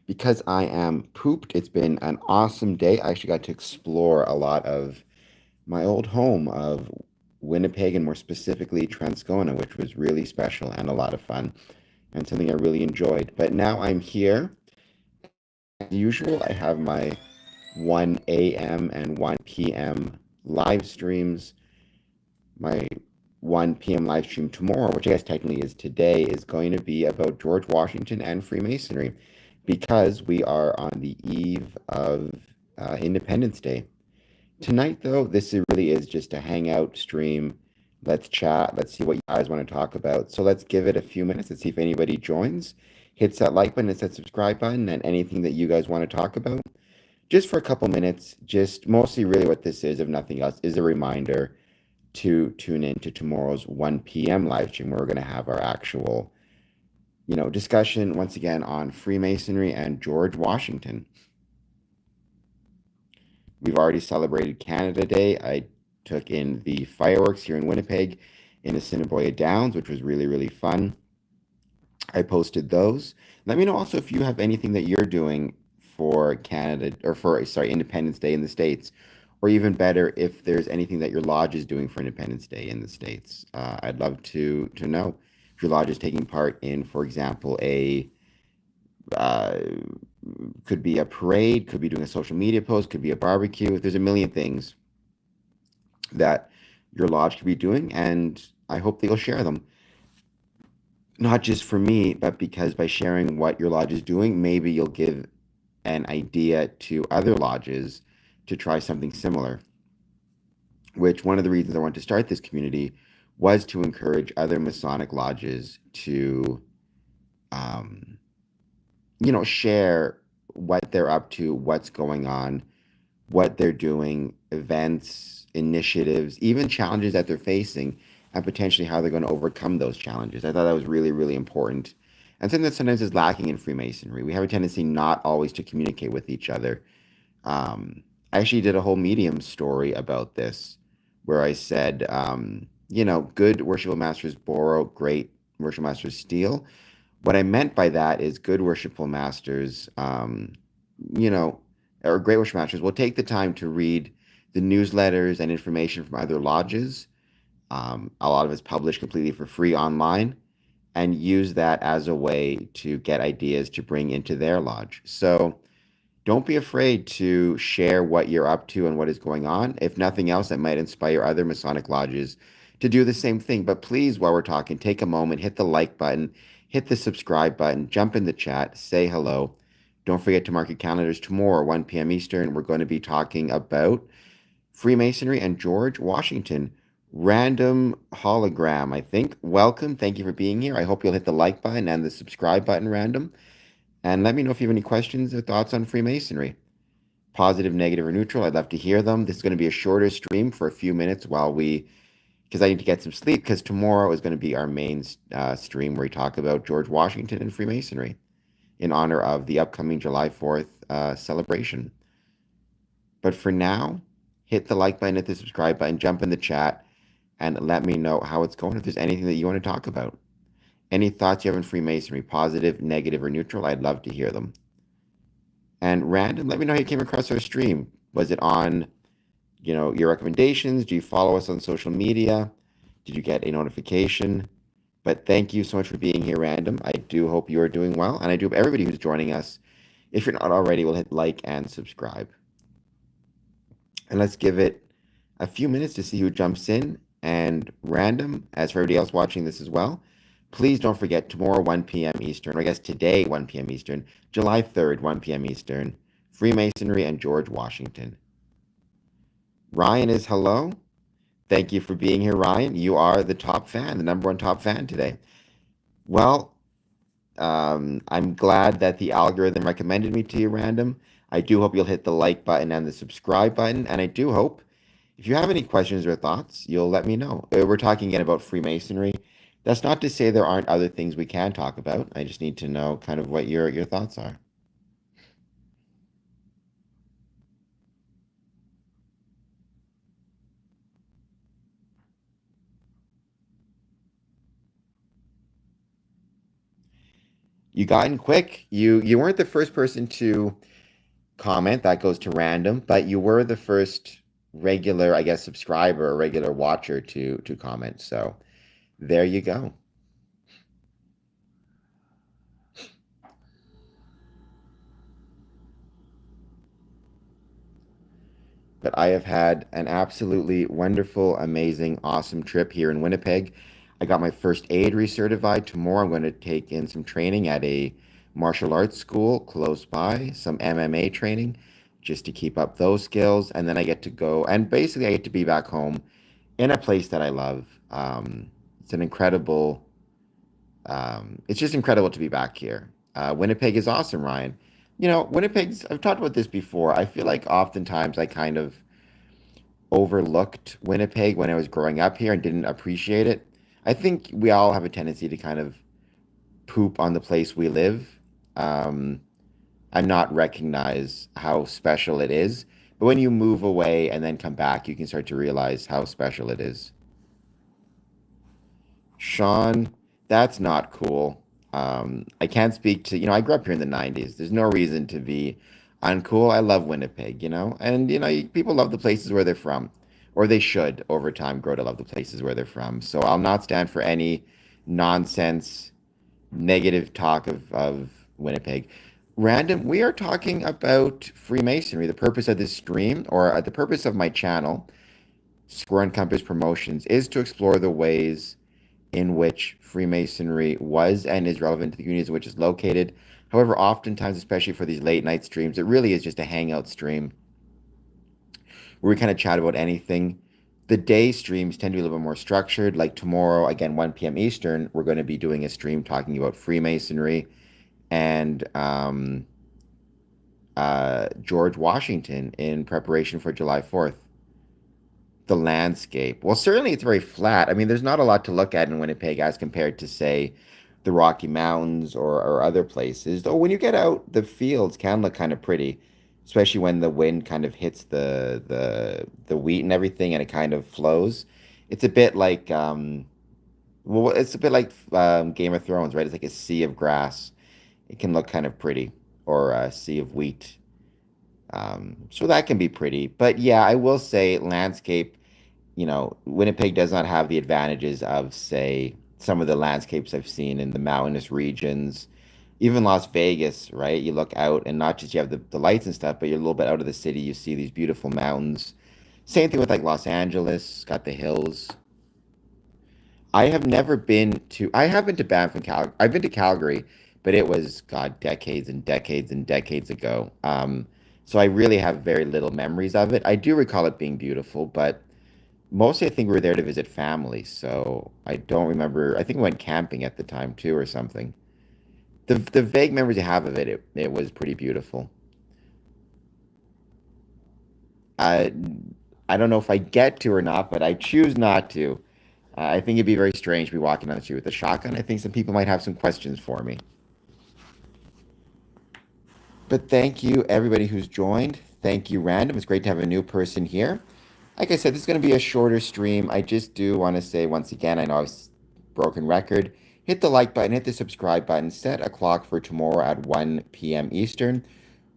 because I am pooped. It's been an awesome day. I actually got to explore a lot of my old home of Winnipeg and more specifically Transcona, which was really special and a lot of fun and something I really enjoyed. But now I'm here. As usual, I have my 1 a.m. and 1 p.m. live streams. My 1 p.m. live stream tomorrow, which I guess technically is today, is going to be about George Washington and Freemasonry because we are on the eve of Independence Day. Tonight, though, really is just a hangout stream. Let's chat. Let's see what you guys want to talk about. So let's give it a few minutes and see if anybody joins. Hits that like button, hits that subscribe button, and anything that you guys want to talk about. Just for a couple minutes, just mostly really what this is, if nothing else, is a reminder to tune in to tomorrow's 1 p.m. live stream where we're going to have our actual, discussion once again on Freemasonry and George Washington. We've already celebrated Canada Day. I took in the fireworks here in Winnipeg in Assiniboia Downs, which was really, really fun. I posted those. Let me know also if you have anything that you're doing for Canada or sorry, Independence Day in the States, or even better, if there's anything that your lodge is doing for Independence Day in the States. I'd love to know if your lodge is taking part in, for example, a uh, could be a parade, could be doing a social media post, could be a barbecue. There's a million things that your lodge could be doing, and I hope that you'll share them. Not just for me, but because by sharing what your lodge is doing, maybe you'll give an idea to other lodges to try something similar. Which one of the reasons I wanted to start this community was to encourage other Masonic lodges to, um, share what they're up to, what's going on, what they're doing, events, initiatives, even challenges that they're facing, and potentially how they're going to overcome those challenges. I thought that was really, really important. And something that sometimes is lacking in Freemasonry. We have a tendency not always to communicate with each other. I actually did a whole Medium story about this where I said, good worshipful masters borrow, great worshipful masters steal. What I meant by that is good worshipful masters, you know, or great worship masters will take the time to read the newsletters and information from other lodges. A lot of it's published completely for free online and use that as a way to get ideas to bring into their lodge. So don't be afraid to share what you're up to and what is going on. If nothing else, that might inspire other Masonic lodges to do the same thing. But please, while we're talking, take a moment, hit the like button, hit the subscribe button, jump in the chat, say hello. Don't forget to mark your calendars tomorrow, 1 p.m. Eastern. We're going to be talking about Freemasonry and George Washington. Random hologram, I think. Welcome. Thank you for being here. I hope you'll hit the like button and the subscribe button, random. And let me know if you have any questions or thoughts on Freemasonry. Positive, negative, or neutral. I'd love to hear them. This is going to be a shorter stream for a few minutes because I need to get some sleep, because tomorrow is going to be our main stream where we talk about George Washington and Freemasonry in honor of the upcoming July 4th celebration. But for now, hit the like button, hit the subscribe button, jump in the chat, and let me know how it's going. If there's anything that you want to talk about, any thoughts you have in Freemasonry, positive, negative, or neutral, I'd love to hear them. And random, let me know how you came across our stream. Was it on, your recommendations? Do you follow us on social media? Did you get a notification? But thank you so much for being here, random. I do hope you are doing well, and I do hope everybody who's joining us, if you're not already, will hit like and subscribe. And let's give it a few minutes to see who jumps in. And random, as for everybody else watching this as well, please don't forget tomorrow, 1 p.m. Eastern, or I guess today, 1 p.m. Eastern, July 3rd, 1 p.m. Eastern, Freemasonry and George Washington. Ryan is hello. Thank you for being here, Ryan. You are the top fan, the number one top fan today. Well, I'm glad that the algorithm recommended me to you, random. I do hope you'll hit the like button and the subscribe button. And I do hope if you have any questions or thoughts, you'll let me know. We're talking again about Freemasonry. That's not to say there aren't other things we can talk about. I just need to know kind of what your thoughts are. You got in quick. You weren't the first person to comment. That goes to random, but you were the first regular, I guess, subscriber or regular watcher to comment. So there you go. But I have had an absolutely wonderful, amazing, awesome trip here in Winnipeg. I got my first aid recertified. Tomorrow I'm going to take in some training at a martial arts school close by, some MMA training just to keep up those skills. And then I get to go and basically I get to be back home in a place that I love. It's an incredible, it's just incredible to be back here. Winnipeg is awesome, Ryan. Winnipeg's, I've talked about this before. I feel like oftentimes I kind of overlooked Winnipeg when I was growing up here and didn't appreciate it. I think we all have a tendency to kind of poop on the place we live, um, and not recognize how special it is. But when you move away and then come back, you can start to realize how special it is. Sean, that's not cool. I can't speak to, I grew up here in the 90s. There's no reason to be uncool. I love Winnipeg, and, people love the places where they're from, or they should over time grow to love the places where they're from. So I'll not stand for any nonsense, negative talk of Winnipeg. Random, we are talking about Freemasonry. The purpose of this stream, or the purpose of my channel, Square and Compass Promotions, is to explore the ways in which Freemasonry was and is relevant to the communities in which it's located. However, oftentimes, especially for these late night streams, it really is just a hangout stream where we kind of chat about anything. The day streams tend to be a little bit more structured. Like tomorrow, again, 1 p.m. Eastern, we're going to be doing a stream talking about Freemasonry and George Washington in preparation for July 4th. The landscape. Well, certainly it's very flat. I mean, there's not a lot to look at in Winnipeg as compared to, say, the Rocky Mountains or other places. Though when you get out, the fields can look kind of pretty, especially when the wind kind of hits the wheat and everything, and it kind of flows. It's a bit like well, it's a bit like Game of Thrones, right? It's like a sea of grass. It can look kind of pretty, or a sea of wheat. So that can be pretty. But yeah, I will say landscape, Winnipeg does not have the advantages of, say, some of the landscapes I've seen in the mountainous regions, even Las Vegas, right? You look out and not just you have the lights and stuff, but you're a little bit out of the city. You see these beautiful mountains. Same thing with like Los Angeles, got the hills. I have been to Banff and I've been to Calgary, but it was, God, decades and decades and decades ago. So I really have very little memories of it. I do recall it being beautiful, but mostly I think we were there to visit family. So I don't remember. I think we went camping at the time too or something. The vague memories I have of it, it was pretty beautiful. I I don't know if I get to or not, but I choose not to. I think it'd be very strange to be walking down the street with a shotgun. I think some people might have some questions for me. But thank you, everybody who's joined. Thank you, Random. It's great to have a new person here. Like I said, this is going to be a shorter stream. I just do want to say once again, I know I've broken record. Hit the like button, hit the subscribe button, set a clock for tomorrow at 1 p.m. Eastern,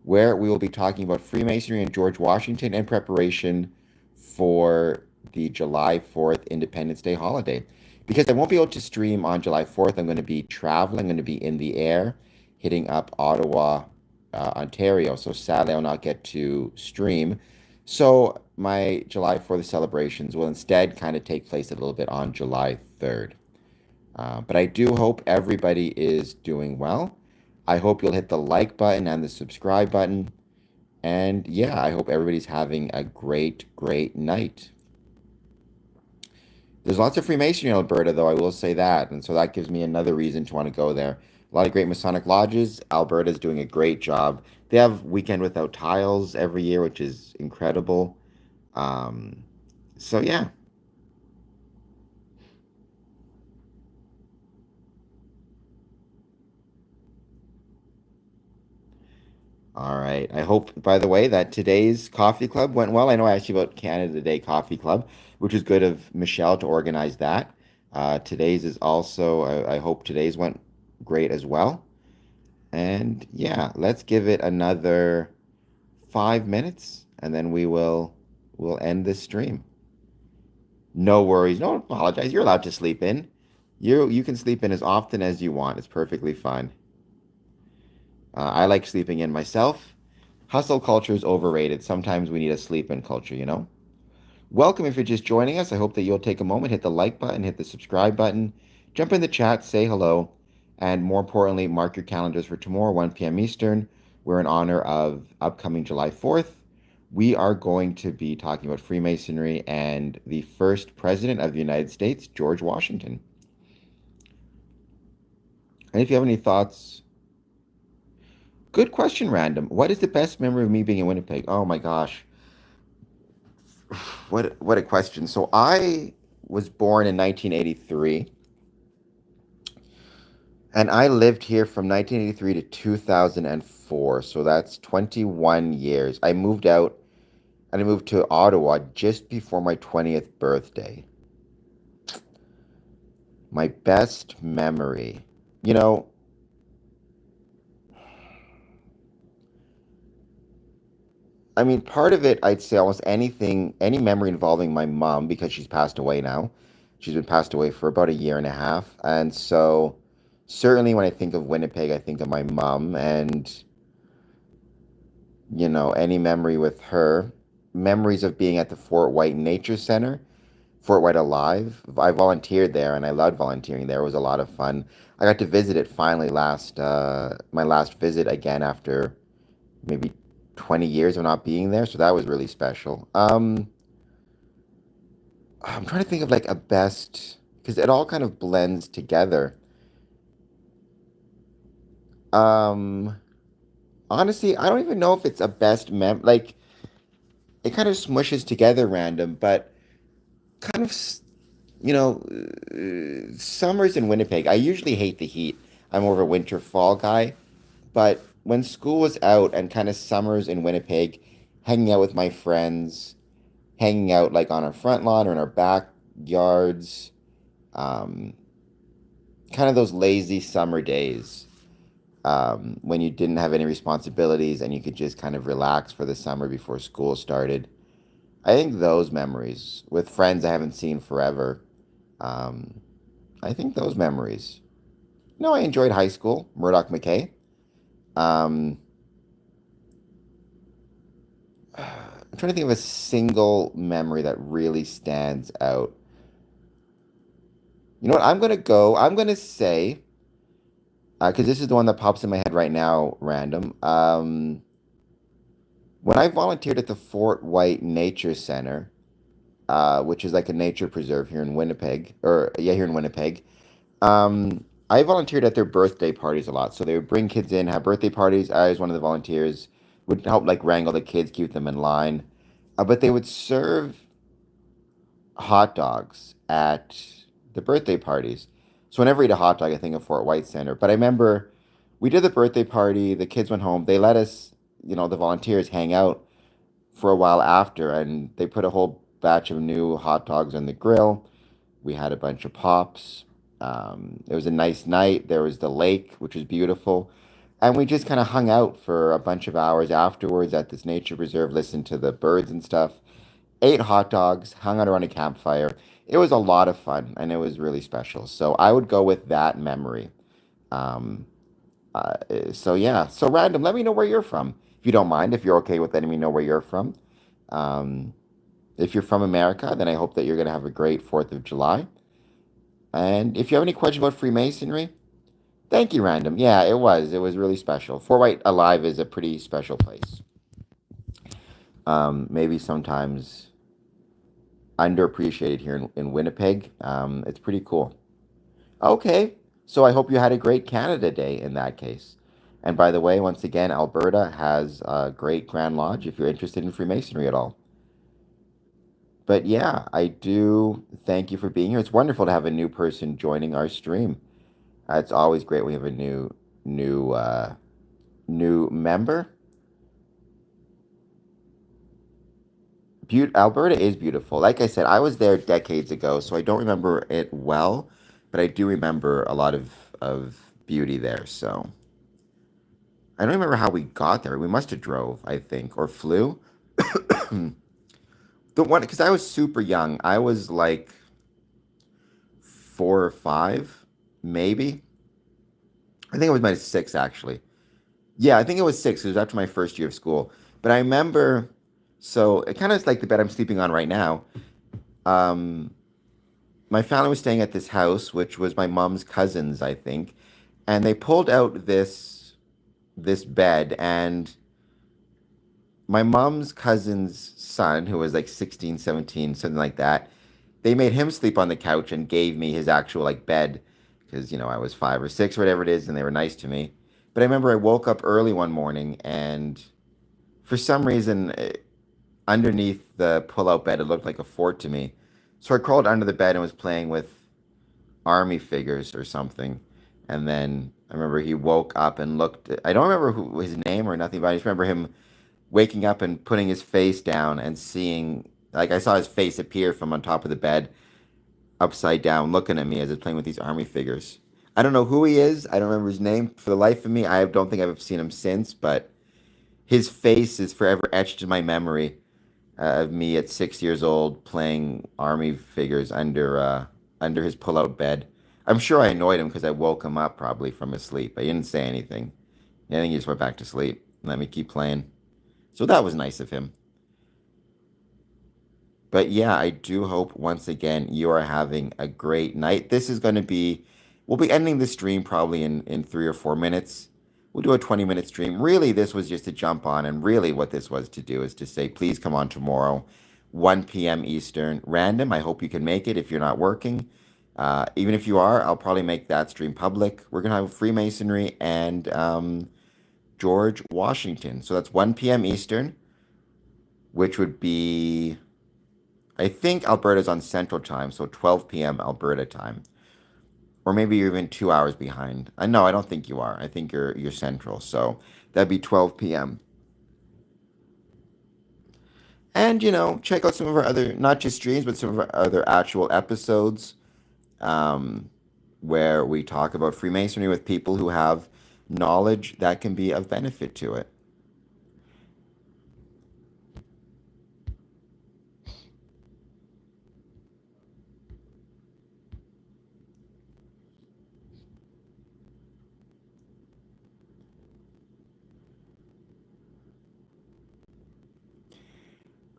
where we will be talking about Freemasonry and George Washington in preparation for the July 4th Independence Day holiday. Because I won't be able to stream on July 4th, I'm going to be traveling, I'm going to be in the air, hitting up Ottawa, Ontario. So sadly, I'll not get to stream. So my July 4th celebrations will instead kind of take place a little bit on July 3rd. But I do hope everybody is doing well. I hope you'll hit the like button and the subscribe button. And yeah, I hope everybody's having a great, great night. There's lots of Freemasonry in Alberta, though, I will say that. And so that gives me another reason to want to go there. A lot of great Masonic lodges. Alberta's doing a great job. They have Weekend Without Tiles every year, which is incredible. Um, so yeah. All right. I hope, by the way, that today's coffee club went well. I know I asked you about Canada Day Coffee Club, which was good of Michelle to organize that. Today's is also, I hope today's went great as well. And yeah, let's give it another 5 minutes and then we'll end this stream. No worries. Don't apologize. You're allowed to sleep in. You can sleep in as often as you want. It's perfectly fine. I like sleeping in myself. Hustle culture is overrated. Sometimes we need a sleep in culture, you know? Welcome if you're just joining us. I hope that you'll take a moment, hit the like button, hit the subscribe button, jump in the chat, say hello, and more importantly, mark your calendars for tomorrow, 1 p.m. Eastern. We're in honor of upcoming July 4th. We are going to be talking about Freemasonry and the first president of the United States, George Washington. And if you have any thoughts, good question, random. What is the best memory of me being in Winnipeg? Oh my gosh. What a question. So I was born in 1983 and I lived here from 1983 to 2004. So that's 21 years. I moved out and I moved to Ottawa just before my 20th birthday. My best memory. You know, I mean, part of it, I'd say almost anything, any memory involving my mom, because she's passed away now. She's been passed away for about a year and a half. And so, certainly when I think of Winnipeg, I think of my mom and, any memory with her. Memories of being at the Fort White Nature Center, Fort White Alive. I volunteered there and I loved volunteering there. It was a lot of fun. I got to visit it finally my last visit again after maybe 20 years of not being there. So that was really special. I'm trying to think of like a best because it all kind of blends together. Um, Honestly, I don't even know if it's a best like it kind of smushes together random, but kind of summers in Winnipeg. I usually hate the heat. I'm more of a winter fall guy, but when school was out and kind of summers in Winnipeg, hanging out with my friends, hanging out like on our front lawn or in our backyards, um, kind of those lazy summer days when you didn't have any responsibilities and you could just kind of relax for the summer before school started. I think those memories with friends I haven't seen forever. Um, I think those memories. No, I enjoyed high school, Murdoch McKay. Um, I'm trying to think of a single memory that really stands out. You know what? I'm gonna say, because this is the one that pops in my head right now, random. When I volunteered at the Fort White Nature Center, which is like a nature preserve here in Winnipeg, or yeah, here in Winnipeg. I volunteered at their birthday parties a lot. So they would bring kids in, have birthday parties. I was one of the volunteers, would help like wrangle the kids, keep them in line. But they would serve hot dogs at the birthday parties. So whenever I eat a hot dog, I think of Fort White Center. But I remember we did the birthday party. The kids went home. They let us, the volunteers hang out for a while after, and they put a whole batch of new hot dogs on the grill. We had a bunch of pops. It was a nice night. There was the lake, which was beautiful. And we just kind of hung out for a bunch of hours afterwards at this nature reserve, listened to the birds and stuff, ate hot dogs, hung out around a campfire. It was a lot of fun and it was really special. So I would go with that memory. Um, so yeah, so random, let me know where you're from. If you don't mind, if you're okay with letting me know where you're from. Um, if you're from America, then I hope that you're going to have a great 4th of July. And if you have any questions about Freemasonry, thank you, Random. Yeah, it was. It was really special. Fort White Alive is a pretty special place. Maybe sometimes underappreciated here in Winnipeg. It's pretty cool. Okay, so I hope you had a great Canada Day in that case. And by the way, once again, Alberta has a great Grand Lodge if you're interested in Freemasonry at all. But yeah, I do thank you for being here. It's wonderful to have a new person joining our stream. It's always great when we have a new new member. Alberta is beautiful. Like I said, I was there decades ago, so I don't remember it well, but I do remember a lot of beauty there. So I don't remember how we got there. We must have drove, I think, or flew. The one because I was super young. I was like 4 or 5, maybe. I think it was my six actually. Yeah, I think it was six. It was after my first year of school. But I remember, so it kind of is like the bed I'm sleeping on right now. Um, my family was staying at this house, which was my mom's cousins, I think, and they pulled out this bed, and my mom's cousin's son, who was like 16, 17, something like that, they made him sleep on the couch and gave me his actual like bed because I was 5 or 6 or whatever it is, and they were nice to me. But I remember I woke up early one morning, and for some reason, underneath the pull-out bed, it looked like a fort to me. So I crawled under the bed and was playing with army figures or something. And then I remember he woke up and looked. I don't remember his name or nothing, but I just remember him waking up and putting his face down and seeing, like, I saw his face appear from on top of the bed, upside down, looking at me as I was playing with these army figures. I don't know who he is. I don't remember his name for the life of me. I don't think I've seen him since, but his face is forever etched in my memory of me at 6 years old playing army figures under his pull-out bed. I'm sure I annoyed him because I woke him up probably from his sleep. I didn't say anything. I think he just went back to sleep and let me keep playing. So that was nice of him. But yeah, I do hope once again you are having a great night. We'll be ending the stream probably in 3 or 4 minutes. We'll do a 20-minute stream. Really, this was just to jump on, and really what this was to do is to say, please come on tomorrow, 1 p.m. Eastern, random. I hope you can make it if you're not working. Even if you are, I'll probably make that stream public. We're going to have Freemasonry and George Washington. So that's 1 p.m. Eastern, which would be, I think Alberta's on Central Time, so 12 p.m. Alberta time. Or maybe you're even 2 hours behind. No, I don't think you are. I think you're Central, so that'd be 12 p.m. And check out some of our other, not just streams, but some of our other actual episodes, um, where we talk about Freemasonry with people who have knowledge that can be of benefit to it.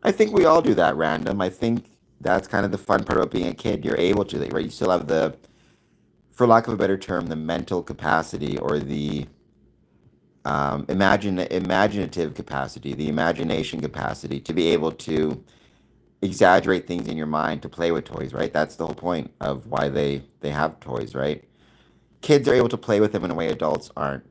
I think we all do that random. I think that's kind of the fun part about being a kid. You're able to, right? You still have the, for lack of a better term, the mental capacity or the imaginative capacity, the imagination capacity to be able to exaggerate things in your mind to play with toys, right? That's the whole point of why they have toys, right? Kids are able to play with them in a way adults aren't,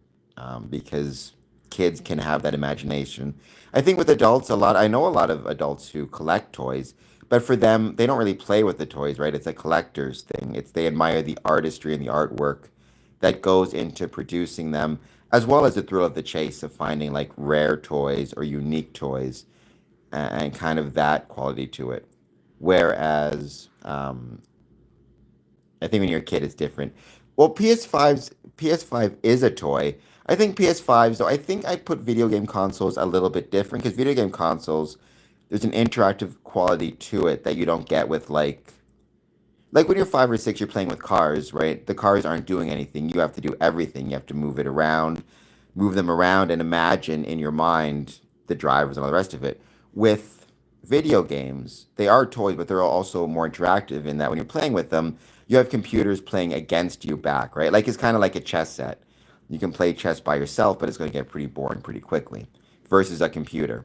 because kids can have that imagination. I think with adults, I know a lot of adults who collect toys, but for them, they don't really play with the toys, right? It's a collector's thing. They admire the artistry and the artwork that goes into producing them, as well as the thrill of the chase of finding like rare toys or unique toys and kind of that quality to it. Whereas I think when you're a kid, it's different. Well, PS5 is a toy. I think PS5s though. I think I put video game consoles a little bit different because video game consoles, there's an interactive quality to it that you don't get with like when you're 5 or 6, you're playing with cars, right? The cars aren't doing anything. You have to do everything. You have to move them around, and imagine in your mind the drivers and all the rest of it. With video games, they are toys, but they're also more interactive in that when you're playing with them, you have computers playing against you back, right? Like it's kind of like a chess set. You can play chess by yourself, but it's going to get pretty boring pretty quickly versus a computer.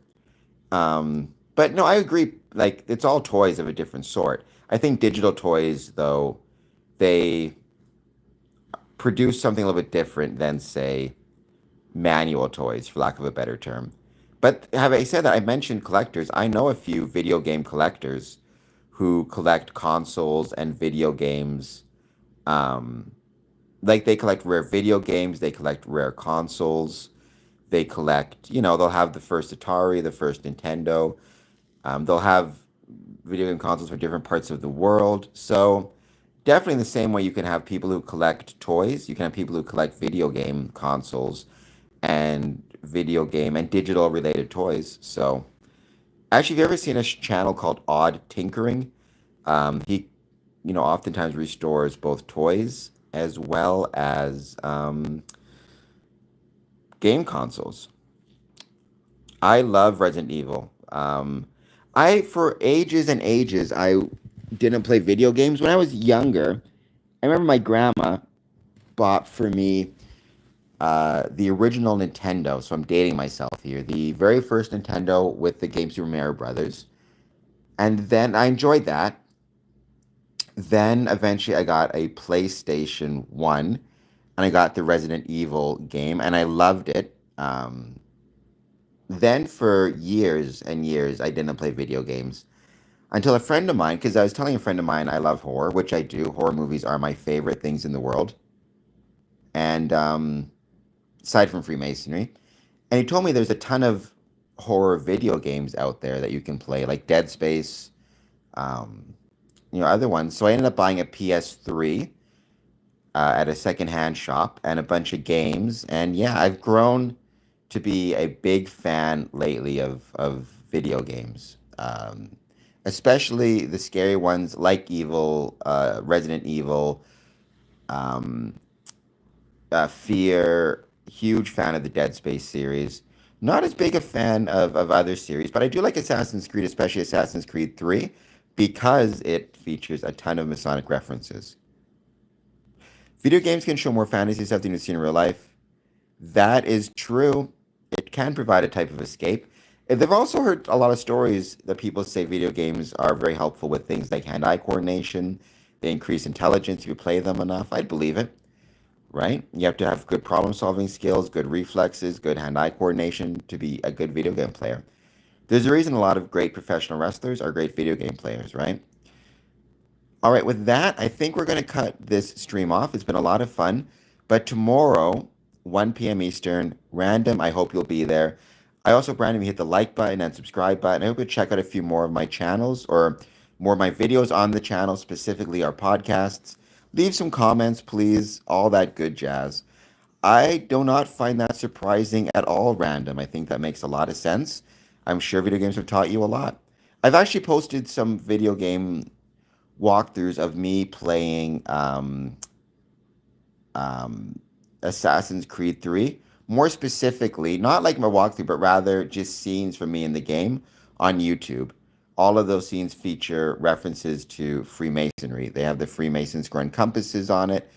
But no, I agree. Like it's all toys of a different sort. I think digital toys, though, they produce something a little bit different than, say, manual toys, for lack of a better term. But having said that, I mentioned collectors. I know a few video game collectors who collect consoles and video games. Um, like they collect rare video games, they collect rare consoles, they collect, they'll have the first Atari, the first Nintendo. They'll have video game consoles for different parts of the world. So definitely in the same way you can have people who collect toys, you can have people who collect video game consoles and video game and digital related toys. So, actually, have you ever seen a channel called Odd Tinkering? He, oftentimes restores both toys as well as game consoles. I love Resident Evil. For ages and ages, I didn't play video games. When I was younger, I remember my grandma bought for me the original Nintendo. So I'm dating myself here. The very first Nintendo with the game Super Mario Brothers. And then I enjoyed that. Then eventually I got a PlayStation 1 and I got the Resident Evil game and I loved it. Then for years and years, I didn't play video games until a friend of mine, because I was telling a friend of mine I love horror, which I do. Horror movies are my favorite things in the world. And aside from Freemasonry. And he told me there's a ton of horror video games out there that you can play, like Dead Space, um, other ones. So I ended up buying a PS3 at a secondhand shop and a bunch of games. And yeah, I've grown to be a big fan lately of video games, especially the scary ones like Resident Evil, um, Fear. Huge fan of the Dead Space series. Not as big a fan of other series, but I do like Assassin's Creed, especially Assassin's Creed 3, because it features a ton of Masonic references. Video games can show more fantasy stuff than you see in real life. That is true. It can provide a type of escape. They've also heard a lot of stories that people say video games are very helpful with things like hand-eye coordination. They increase intelligence if you play them enough. I'd believe it, right? You have to have good problem-solving skills, good reflexes, good hand-eye coordination to be a good video game player. There's a reason a lot of great professional wrestlers are great video game players, right? All right, with that, I think we're going to cut this stream off. It's been a lot of fun. But tomorrow, 1 p.m. Eastern, random, I hope you'll be there. I also, Brandon, hit the like button and subscribe button. I hope you'll check out a few more of my channels or more of my videos on the channel, specifically our podcasts. Leave some comments, please. All that good jazz. I do not find that surprising at all, random. I think that makes a lot of sense. I'm sure video games have taught you a lot. I've actually posted some video game walkthroughs of me playing um, Assassin's Creed 3. More specifically, not like my walkthrough, but rather just scenes from me in the game on YouTube. All of those scenes feature references to Freemasonry. They have the Freemason square and compasses on it.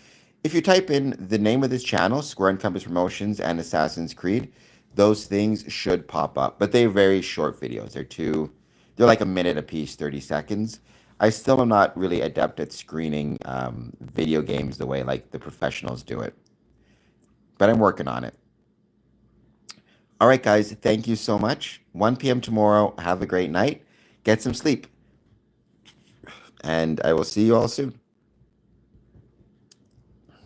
If you type in the name of this channel, Square and Compass Promotions and Assassin's Creed, those things should pop up. But they're very short videos. They're like a minute a piece, 30 seconds. I still am not really adept at screening video games the way like the professionals do it, but I'm working on it. All right, guys, thank you so much. 1 p.m. tomorrow. Have a great night. Get some sleep, and I will see you all soon.